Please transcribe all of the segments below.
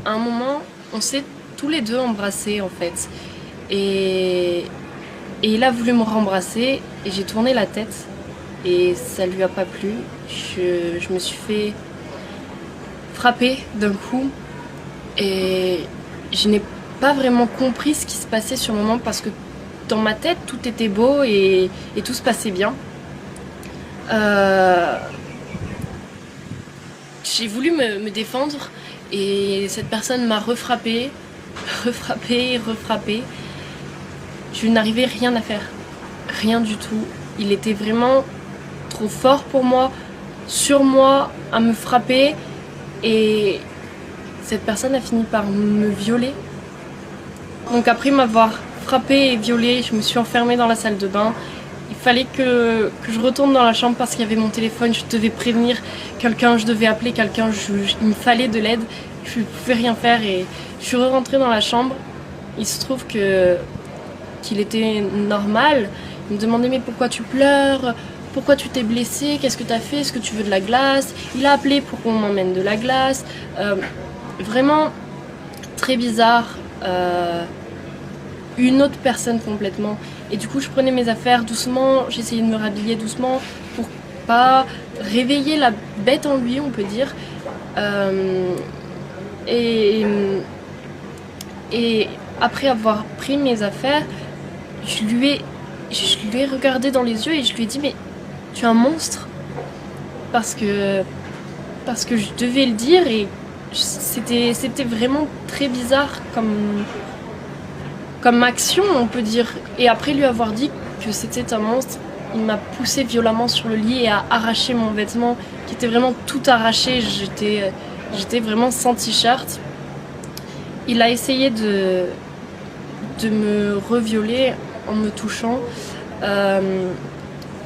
à un moment, on s'est tous les deux embrassés en fait. Et, et il a voulu me rembrasser et j'ai tourné la tête et ça lui a pas plu. Je me suis fait frapper d'un coup et je n'ai pas vraiment compris ce qui se passait sur le moment parce que dans ma tête tout était beau et tout se passait bien. Euh, j'ai voulu me défendre et cette personne m'a refrappé, refrappé, refrappé. Je n'arrivais rien à faire, rien du tout. Il était vraiment trop fort pour moi, sur moi, à me frapper et cette personne a fini par me violer. Donc après m'avoir frappé et violé, je me suis enfermée dans la salle de bain. Il fallait que je retourne dans la chambre parce qu'il y avait mon téléphone, je devais prévenir quelqu'un, je devais appeler quelqu'un, il me fallait de l'aide, je ne pouvais rien faire et je suis rentrée dans la chambre. Il se trouve qu'il était normal. Il me demandait mais pourquoi tu pleures, pourquoi tu t'es blessé, qu'est-ce que tu as fait, est-ce que tu veux de la glace. Il a appelé pour qu'on m'emmène de la glace. Vraiment très bizarre. Une autre personne complètement. Et du coup, je prenais mes affaires doucement, j'essayais de me rhabiller doucement pour pas réveiller la bête en lui, on peut dire. Et, et après avoir pris mes affaires, je lui ai regardé dans les yeux et je lui ai dit mais tu es un monstre parce que je devais le dire et c'était vraiment très bizarre comme action, on peut dire. Et après lui avoir dit que c'était un monstre, il m'a poussé violemment sur le lit et a arraché mon vêtement qui était vraiment tout arraché. J'étais vraiment sans t-shirt. Il a essayé de me revioler en me touchant,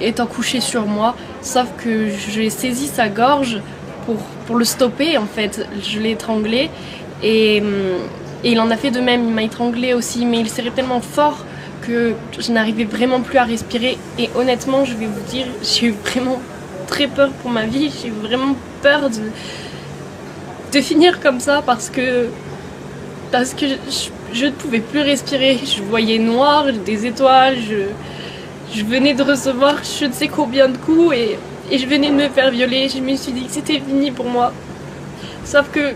étant couché sur moi, sauf que j'ai saisi sa gorge pour le stopper en fait. Je l'ai étranglé et il en a fait de même, il m'a étranglé aussi, mais il serrait tellement fort que je n'arrivais vraiment plus à respirer. Et honnêtement, je vais vous dire, j'ai eu vraiment très peur pour ma vie, j'ai eu vraiment peur de finir comme ça parce que je ne pouvais plus respirer. Je voyais noir, des étoiles, je venais de recevoir je ne sais combien de coups et je venais de me faire violer. Je me suis dit que c'était fini pour moi. Sauf que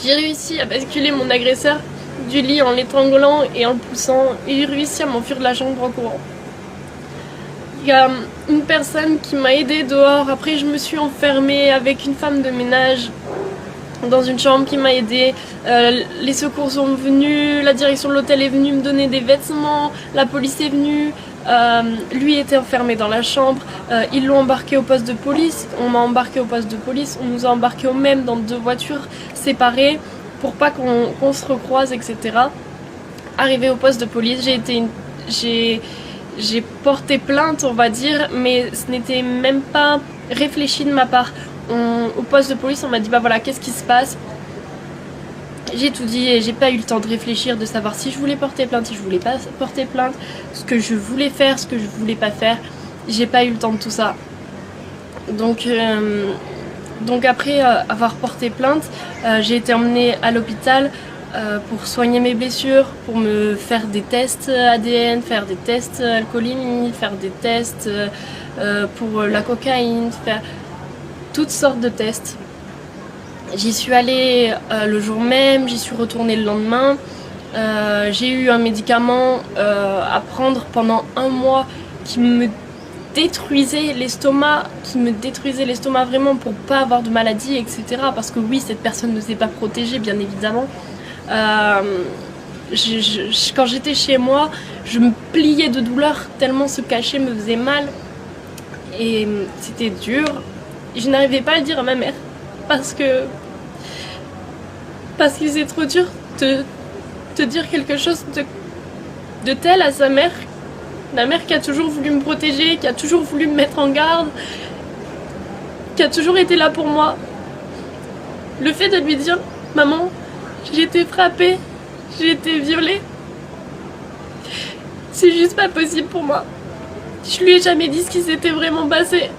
j'ai réussi à basculer mon agresseur du lit en l'étranglant et en le poussant et j'ai réussi à m'enfuir de la chambre en courant. Il y a une personne qui m'a aidée dehors. Après, je me suis enfermée avec une femme de ménage dans une chambre qui m'a aidée. Les secours sont venus, la direction de l'hôtel est venue me donner des vêtements, la police est venue. Lui était enfermé dans la chambre, ils l'ont embarqué au poste de police, on m'a embarqué au poste de police, on nous a embarqués au même dans 2 voitures séparées pour pas qu'on se recroise, etc. Arrivé au poste de police, j'ai porté plainte, on va dire, mais ce n'était même pas réfléchi de ma part. Au poste de police, on m'a dit bah voilà, qu'est-ce qui se passe? J'ai tout dit et j'ai pas eu le temps de réfléchir, de savoir si je voulais porter plainte, si je voulais pas porter plainte, ce que je voulais faire, ce que je voulais pas faire. J'ai pas eu le temps de tout ça. Donc après avoir porté plainte, j'ai été emmenée à l'hôpital pour soigner mes blessures, pour me faire des tests ADN, faire des tests alcoolémie, faire des tests pour la cocaïne, faire toutes sortes de tests. J'y suis allée le jour même, j'y suis retournée le lendemain. J'ai eu un médicament à prendre pendant 1 mois qui me détruisait l'estomac, vraiment pour pas avoir de maladie, etc. Parce que oui, cette personne ne s'est pas protégée, bien évidemment. Quand j'étais chez moi, je me pliais de douleur tellement ce cachet me faisait mal. Et c'était dur. Je n'arrivais pas à le dire à ma mère parce que c'est trop dur de dire quelque chose de tel à sa mère. La mère qui a toujours voulu me protéger, qui a toujours voulu me mettre en garde, qui a toujours été là pour moi. Le fait de lui dire maman, j'ai été frappée, j'ai été violée, c'est juste pas possible pour moi. Je lui ai jamais dit ce qui s'était vraiment passé.